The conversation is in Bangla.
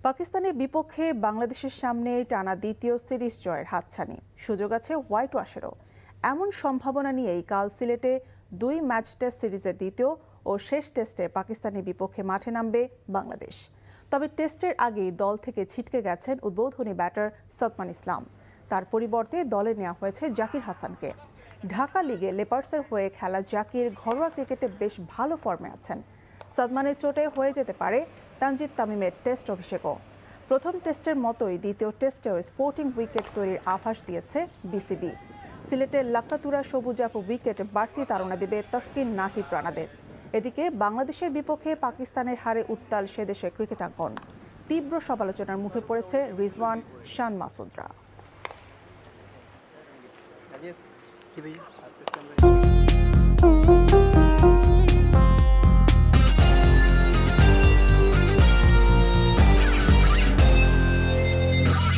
পাকিস্তানের বিপক্ষে বাংলাদেশের সামনে টানা দ্বিতীয় সিরিজ জয়ের হাতছানি, সুযোগ আছে হোয়াইট ওয়াশেরও। এমন সম্ভাবনা নিয়েই কাল সিলেটে 2 ম্যাচ টেস্ট সিরিজের দ্বিতীয় ও শেষ টেস্টে পাকিস্তানের বিপক্ষে মাঠে নামবে বাংলাদেশ। তবে টেস্টের আগেই দল থেকে ছিটকে গেছেন উদ্বোধনী ব্যাটার সাদমান ইসলাম। তার পরিবর্তে দলে নেওয়া হয়েছে জাকির হাসানকে। ঢাকা লিগে লেপার্ডসের হয়ে খেলা জাকির ঘরোয়া ক্রিকেটে বেশ ভালো ফর্মে আছেন। সাদমানের চোটে হয়ে যেতে পারে তানজিদ তামিমের টেস্ট অভিষেকও। প্রথম টেস্টের মতোই দ্বিতীয় টেস্টেও স্পোর্টিং উইকেট তৈরির আভাস দিয়েছে বিসিবি। সিলেটের লাক্কাতুরা সবুজাপু উইকেট বাড়তি তাড়না দেবে তাসকিন নাহিদ রানাদের। এদিকে বাংলাদেশের বিপক্ষে পাকিস্তানের হারে উত্তাল সে দেশের ক্রিকেটাঙ্গন। তীব্র সমালোচনার মুখে পড়েছে রিজওয়ান শান মাসুদরা। जी भैया